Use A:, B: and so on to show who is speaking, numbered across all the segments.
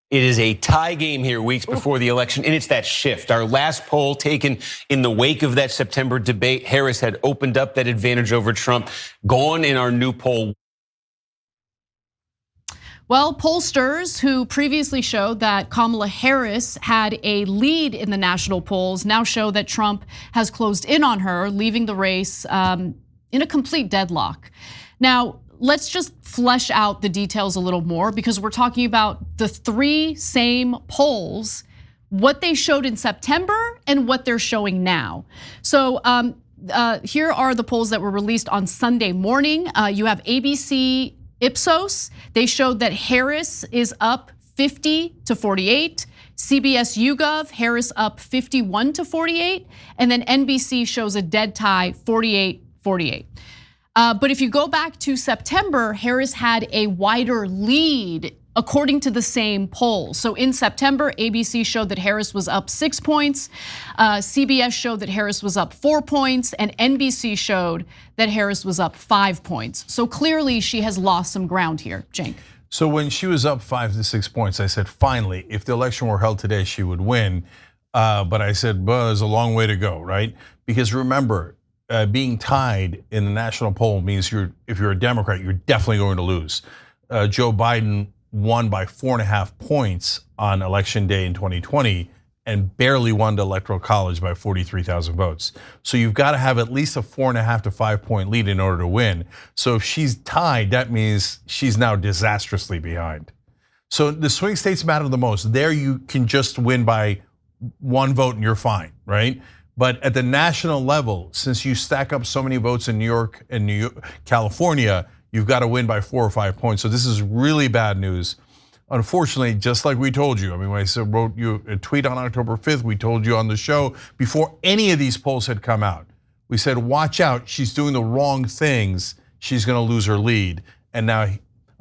A: It is a tie game here weeks before the election, and it's that shift. Our last poll taken in the wake of that September debate, Harris had opened up that advantage over Trump. Gone in our new poll.
B: Well, pollsters who previously showed that Kamala Harris had a lead in the national polls now show that Trump has closed in on her, leaving the race in a complete deadlock. Now, let's just flesh out the details a little more, because we're talking about the three same polls, what they showed in September and what they're showing now. So here are the polls that were released on Sunday morning. You have ABC Ipsos. They showed that Harris is up 50 to 48. CBS YouGov, Harris up 51 to 48. And then NBC shows a dead tie, 48-48. But if you go back to September, Harris had a wider lead according to the same poll. So in September, ABC showed that Harris was up 6 points. CBS showed that Harris was up 4 points, and NBC showed that Harris was up 5 points. So clearly she has lost some ground here, Cenk.
C: So when she was up 5 to 6 points, I said, finally, if the election were held today, she would win. But I said, there's a long way to go, right? Because remember, being tied in the national poll means if you're a Democrat, you're definitely going to lose. Joe Biden won by 4.5 points on election day in 2020 and barely won the Electoral College by 43,000 votes. So you've got to have at least a 4.5 to 5 point lead in order to win. So if she's tied, that means she's now disastrously behind. So the swing states matter the most. There you can just win by 1 vote and you're fine, right? But at the national level, since you stack up so many votes in New York and California, you've got to win by 4 or 5 points. So this is really bad news. Unfortunately, just like we told you, I mean, when I wrote you a tweet on October 5th, we told you on the show before any of these polls had come out. We said, watch out, she's doing the wrong things. She's gonna lose her lead. And now,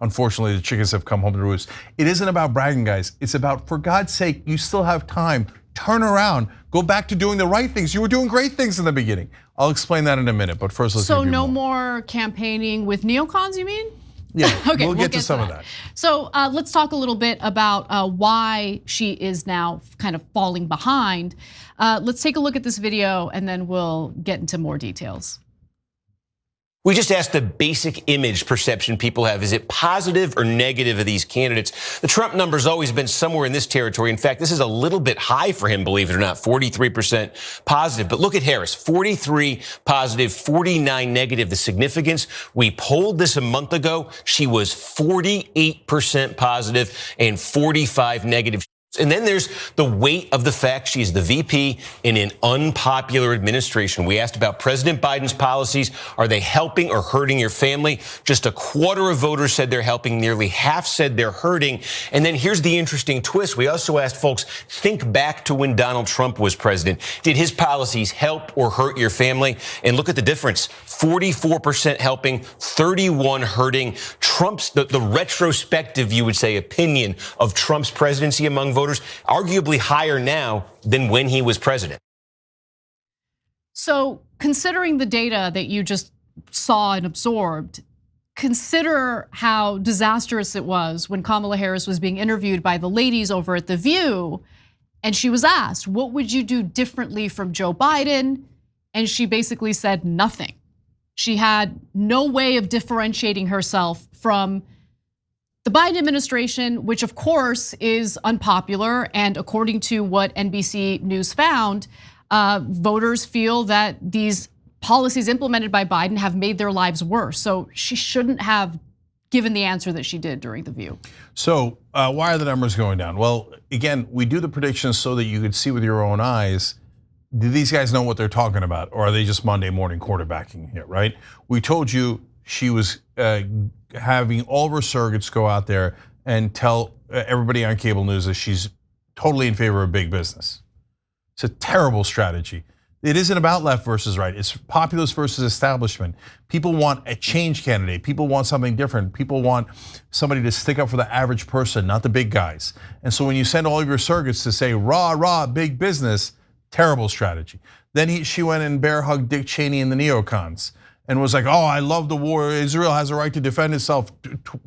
C: unfortunately, the chickens have come home to roost. It isn't about bragging, guys. It's about, for God's sake, you still have time. Turn around, go back to doing the right things. You were doing great things in the beginning. I'll explain that in a minute, but first let's.
B: So no more campaigning with neocons, you mean?
C: Yeah,
B: okay,
C: we'll get to some of that.
B: So let's talk a little bit about why she is now kind of falling behind. Let's take a look at this video and then we'll get into more details.
A: We just asked the basic image perception people have. Is it positive or negative of these candidates? The Trump number's always been somewhere in this territory. In fact, this is a little bit high for him, believe it or not, 43% positive. But look at Harris, 43 positive, 49 negative. The significance, we polled this a month ago. She was 48% positive and 45 negative. And then there's the weight of the fact she's the VP in an unpopular administration. We asked about President Biden's policies. Are they helping or hurting your family? Just a quarter of voters said they're helping. Nearly half said they're hurting. And then here's the interesting twist. We also asked folks, think back to when Donald Trump was president. Did his policies help or hurt your family? And look at the difference. 44% helping, 31 hurting. Trump's, the retrospective, you would say, opinion of Trump's presidency among voters, arguably higher now than when he was president.
B: So considering the data that you just saw and absorbed, consider how disastrous it was when Kamala Harris was being interviewed by the ladies over at The View, and she was asked, what would you do differently from Joe Biden? And she basically said nothing. She had no way of differentiating herself from the Biden administration, which of course is unpopular. And according to what NBC News found, voters feel that these policies implemented by Biden have made their lives worse. So she shouldn't have given the answer that she did during The View.
C: So why are the numbers going down? Well, again, we do the predictions so that you could see with your own eyes. Do these guys know what they're talking about, or are they just Monday morning quarterbacking here, right? We told you she was having all of her surrogates go out there and tell everybody on cable news that she's totally in favor of big business. It's a terrible strategy. It isn't about left versus right. It's populist versus establishment. People want a change candidate. People want something different. People want somebody to stick up for the average person, not the big guys. And so when you send all of your surrogates to say, rah, rah, big business, terrible strategy. Then she went and bear hugged Dick Cheney and the neocons and was like, oh, I love the war. Israel has a right to defend itself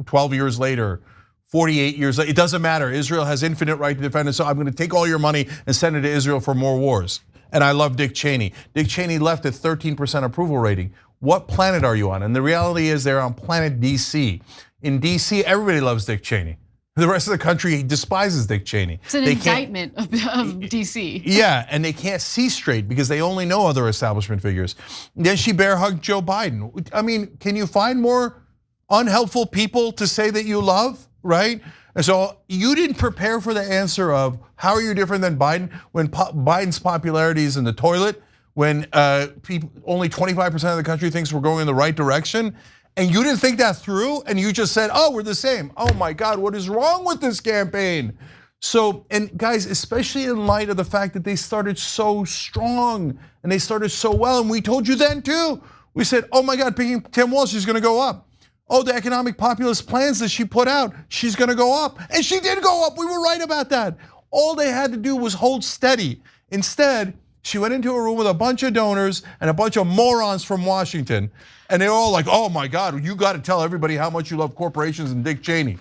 C: 12 years later. 48 years later. It doesn't matter. Israel has infinite right to defend it, so I'm going to take all your money and send it to Israel for more wars. And I love Dick Cheney. Dick Cheney left at 13% approval rating. What planet are you on? And the reality is they're on planet DC. In DC, everybody loves Dick Cheney. The rest of the country despises Dick Cheney.
B: It's an indictment of DC.
C: Yeah, and they can't see straight because they only know other establishment figures. Then she bear hugged Joe Biden. I mean, can you find more unhelpful people to say that you love, right? And so you didn't prepare for the answer of how are you different than Biden when Biden's popularity is in the toilet, when only 25% of the country thinks we're going in the right direction. And you didn't think that through, and you just said, oh, we're the same. Oh my God, what is wrong with this campaign? So, and guys, especially in light of the fact that they started so strong and they started so well, and we told you then too. We said, oh my God, picking Tim Walz, she's gonna go up. Oh, the economic populist plans that she put out, she's gonna go up. And she did go up, we were right about that. All they had to do was hold steady. Instead, she went into a room with a bunch of donors and a bunch of morons from Washington. And they're all like, oh my God, you got to tell everybody how much you love corporations and Dick Cheney.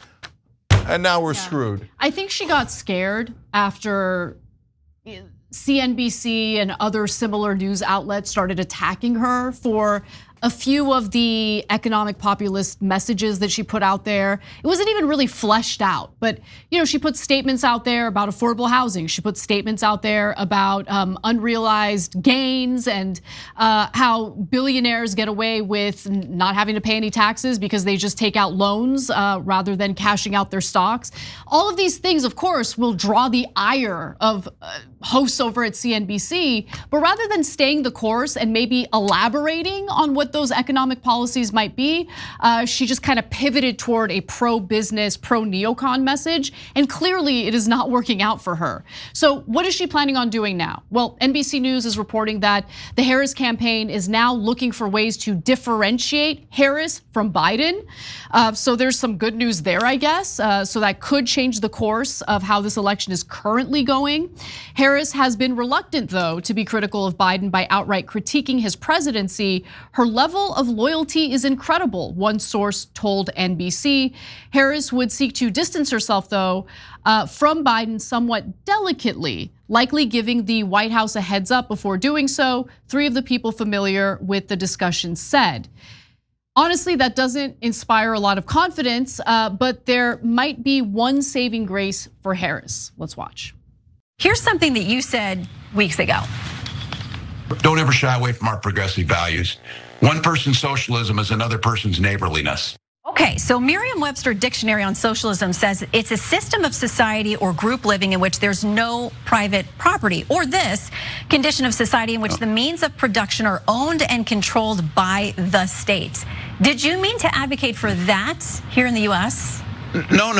C: And now we're screwed.
B: I think she got scared after CNBC and other similar news outlets started attacking her for a few of the economic populist messages that she put out there. It wasn't even really fleshed out, but she put statements out there about affordable housing. She put statements out there about unrealized gains and how billionaires get away with not having to pay any taxes because they just take out loans rather than cashing out their stocks. All of these things, of course, will draw the ire of hosts over at CNBC, but rather than staying the course and maybe elaborating on what those economic policies might be, she just kind of pivoted toward a pro-business, pro-neocon message, and clearly it is not working out for her. So what is she planning on doing now? Well, NBC News is reporting that the Harris campaign is now looking for ways to differentiate Harris from Biden. So there's some good news there, I guess. So that could change the course of how this election is currently going. Harris has been reluctant, though, to be critical of Biden by outright critiquing his presidency. Her level of loyalty is incredible, one source told NBC. Harris would seek to distance herself, though, from Biden somewhat delicately, likely giving the White House a heads up before doing so, three of the people familiar with the discussion said. Honestly, that doesn't inspire a lot of confidence, but there might be one saving grace for Harris. Let's watch.
D: Here's something that you said weeks ago.
E: Don't ever shy away from our progressive values. One person's socialism is another person's neighborliness.
D: Okay, so Merriam-Webster Dictionary on Socialism says it's a system of society or group living in which there's no private property, or this condition of society in which the means of production are owned and controlled by the state. Did you mean to advocate for that here in the US?
E: No,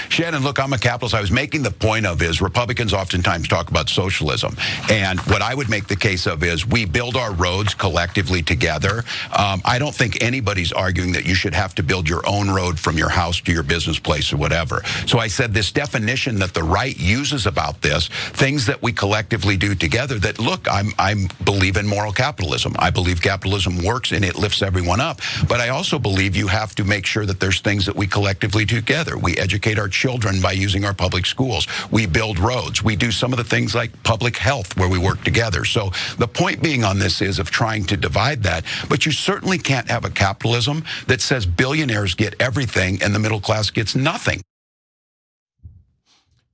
E: Shannon, look, I'm a capitalist. I was making the point of is Republicans oftentimes talk about socialism. And what I would make the case of is we build our roads collectively together. I don't think anybody's arguing that you should have to build your own road from your house to your business place or whatever. So I said this definition that the right uses about this, things that we collectively do together, that look, I believe in moral capitalism. I believe capitalism works and it lifts everyone up. But I also believe you have to make sure that there's things that we collectively do together. We educate our children by using our public schools. We build roads. We do some of the things like public health where we work together. So the point being on this is of trying to divide that, but you certainly can't have a capitalism that says billionaires get everything and the middle class gets nothing.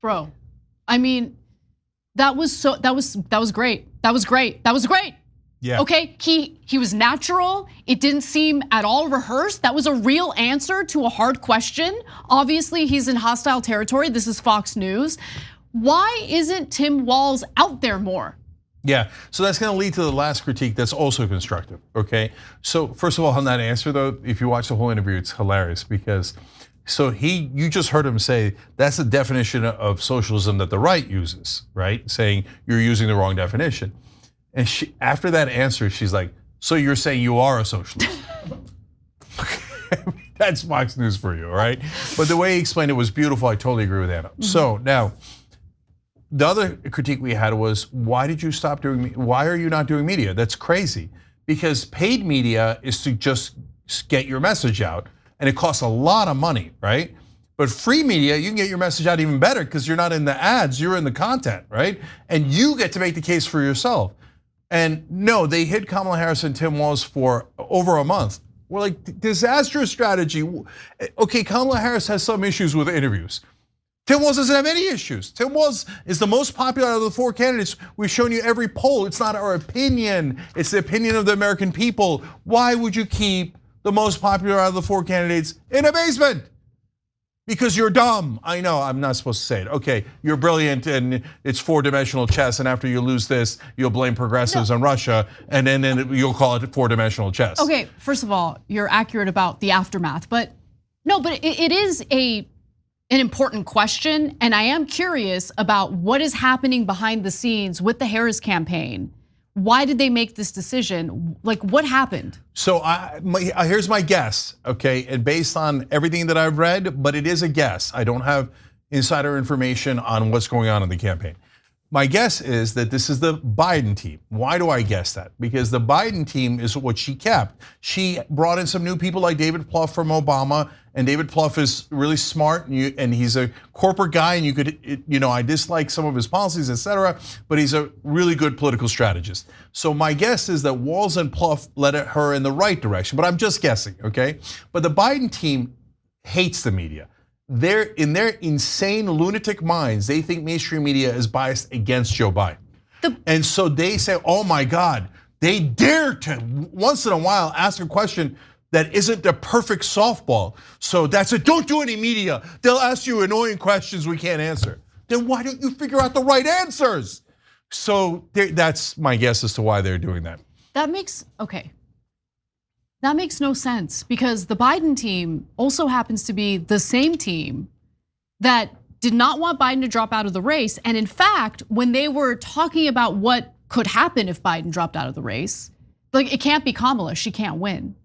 B: Bro, I mean, that was great. That was great.
C: Yeah.
B: Okay, he was natural. It didn't seem at all rehearsed. That was a real answer to a hard question. Obviously, he's in hostile territory. This is Fox News. Why isn't Tim Walz out there more?
C: Yeah, so that's gonna lead to the last critique that's also constructive, okay? So first of all, on that answer though, if you watch the whole interview, it's hilarious because you just heard him say that's the definition of socialism that the right uses, right? Saying you're using the wrong definition. And after that answer, she's like, so you're saying you are a socialist? That's Fox News for you, all right? But the way he explained it was beautiful. I totally agree with Anna. So now, the other critique we had was, why did you stop doing, why are you not doing media? That's crazy. Because paid media is to just get your message out, and it costs a lot of money, right? But free media, you can get your message out even better because you're not in the ads, you're in the content, right? And you get to make the case for yourself. And no, they hid Kamala Harris and Tim Walz for over a month. We're like, disastrous strategy. Okay, Kamala Harris has some issues with interviews. Tim Walz doesn't have any issues. Tim Walz is the most popular out of the 4 candidates. We've shown you every poll. It's not our opinion, it's the opinion of the American people. Why would you keep the most popular out of the 4 candidates in a basement? Because you're dumb. I know, I'm not supposed to say it. Okay, you're brilliant and it's 4-dimensional chess, and after you lose this, you'll blame progressives on Russia, and then you'll call it 4-dimensional chess.
B: Okay, first of all, you're accurate about the aftermath, but it is an important question, and I am curious about what is happening behind the scenes with the Harris campaign. Why did they make this decision? Like, what happened?
C: So here's my guess, okay? And based on everything that I've read, but it is a guess. I don't have insider information on what's going on in the campaign. My guess is that this is the Biden team. Why do I guess that? Because the Biden team is what she kept. She brought in some new people like David Plouffe from Obama, and David Plouffe is really smart, and he's a corporate guy, and you could, I dislike some of his policies, etc., but he's a really good political strategist. So my guess is that Walz and Plouffe led her in the right direction, but I'm just guessing, okay? But the Biden team hates the media. In their insane lunatic minds, they think mainstream media is biased against Joe Biden. And so they say, oh my God, they dare to once in a while ask a question that isn't the perfect softball. So that's it, don't do any media. They'll ask you annoying questions we can't answer. Then why don't you figure out the right answers? So that's my guess as to why they're doing that.
B: That makes no sense, because the Biden team also happens to be the same team that did not want Biden to drop out of the race. And in fact, when they were talking about what could happen if Biden dropped out of the race, like, it can't be Kamala, she can't win.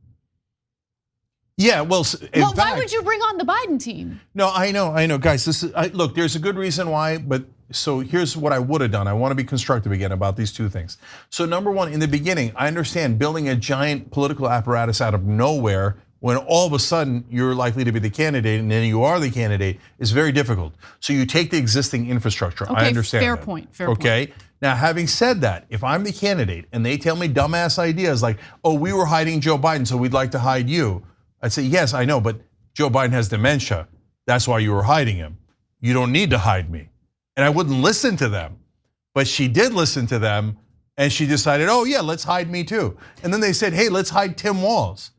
C: Yeah, well,
B: why would you bring on the Biden team?
C: No, I know, guys. Look, there's a good reason why, but so here's what I would have done. I want to be constructive again about these 2 things. So number one, in the beginning, I understand building a giant political apparatus out of nowhere when all of a sudden you're likely to be the candidate and then you are the candidate is very difficult. So you take the existing infrastructure.
B: Okay,
C: I understand.
B: Fair
C: that.
B: point.
C: Okay. Now, having said that, if I'm the candidate and they tell me dumbass ideas like, oh, we were hiding Joe Biden, so we'd like to hide you, I'd say, yes, I know, but Joe Biden has dementia. That's why you were hiding him. You don't need to hide me. And I wouldn't listen to them. But she did listen to them, and she decided, oh yeah, let's hide me too. And then they said, hey, let's hide Tim Walz.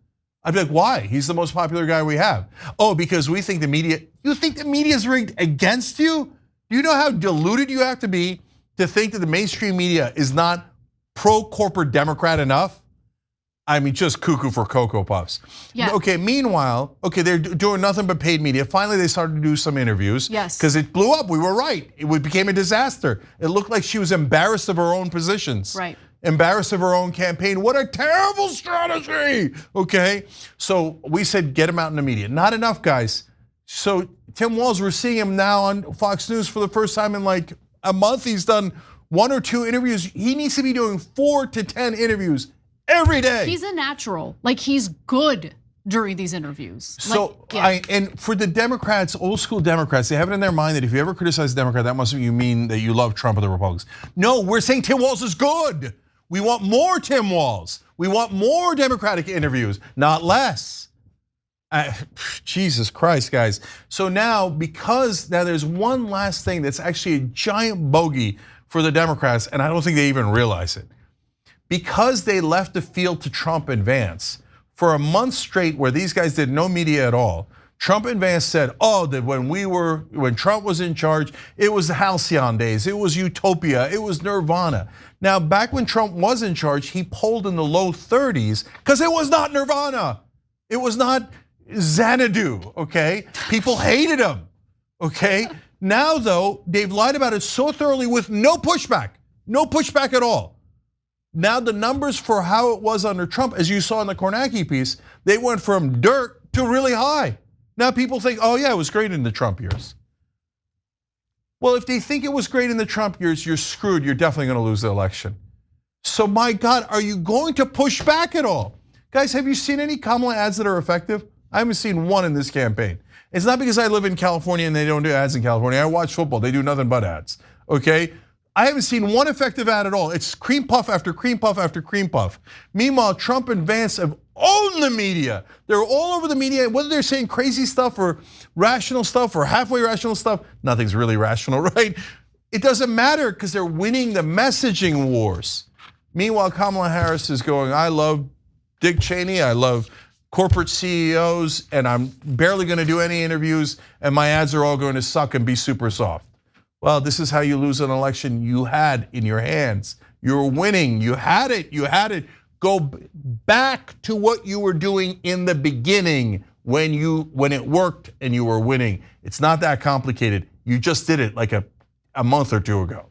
C: I'd be like, why? He's the most popular guy we have. Oh, because we think the media, you think the media is rigged against you? Do you know how deluded you have to be to think that the mainstream media is not pro-corporate Democrat enough? I mean, just cuckoo for Cocoa Puffs.
B: Yeah.
C: Okay, meanwhile, they're doing nothing but paid media. Finally, they started to do some interviews.
B: Yes.
C: Because it blew up, we were right. It became a disaster. It looked like she was embarrassed of her own positions.
B: Right.
C: Embarrassed of her own campaign. What a terrible strategy, okay? So we said, get him out in the media. Not enough, guys. So Tim Walz, we're seeing him now on Fox News for the first time in like a month. He's done 1 or 2 interviews. He needs to be doing 4 to 10 interviews every day.
B: He's a natural, like he's good during these interviews.
C: So, and for the Democrats, old school Democrats, they have it in their mind that if you ever criticize a Democrat, that must mean that you love Trump or the Republicans. No, we're saying Tim Walz is good. We want more Tim Walz. We want more Democratic interviews, not less. Jesus Christ, guys. So now, because now there's one last thing that's actually a giant bogey for the Democrats, and I don't think they even realize it. Because they left the field to Trump and Vance for a month straight where these guys did no media at all, Trump and Vance said, oh, that when Trump was in charge, it was the halcyon days, it was utopia, it was nirvana. Now, back when Trump was in charge, he polled in the low 30s because it was not nirvana. It was not Xanadu, okay? People hated him, okay? Now, though, they've lied about it so thoroughly with no pushback at all. Now the numbers for how it was under Trump, as you saw in the Kornacki piece, they went from dirt to really high. Now people think, oh yeah, it was great in the Trump years. Well, if they think it was great in the Trump years, you're screwed. You're definitely going to lose the election. So my God, are you going to push back at all? Guys, have you seen any Kamala ads that are effective? I haven't seen one in this campaign. It's not because I live in California and they don't do ads in California. I watch football, they do nothing but ads, okay? I haven't seen one effective ad at all. It's cream puff after cream puff after cream puff. Meanwhile, Trump and Vance have owned the media. They're all over the media, whether they're saying crazy stuff or rational stuff or halfway rational stuff, nothing's really rational, right? It doesn't matter because they're winning the messaging wars. Meanwhile, Kamala Harris is going, I love Dick Cheney, I love corporate CEOs, and I'm barely gonna do any interviews, and my ads are all going to suck and be super soft. Well, this is how you lose an election you had in your hands. You're winning, you had it, you had it. Go back to what you were doing in the beginning when it worked and you were winning. It's not that complicated. You just did it like a month or two ago.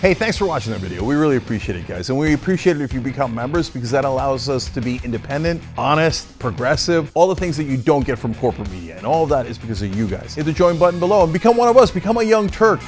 F: Hey, thanks for watching that video. We really appreciate it, guys. And we appreciate it if you become members because that allows us to be independent, honest, progressive, all the things that you don't get from corporate media. And all of that is because of you guys. Hit the join button below and become one of us, become a young Turk.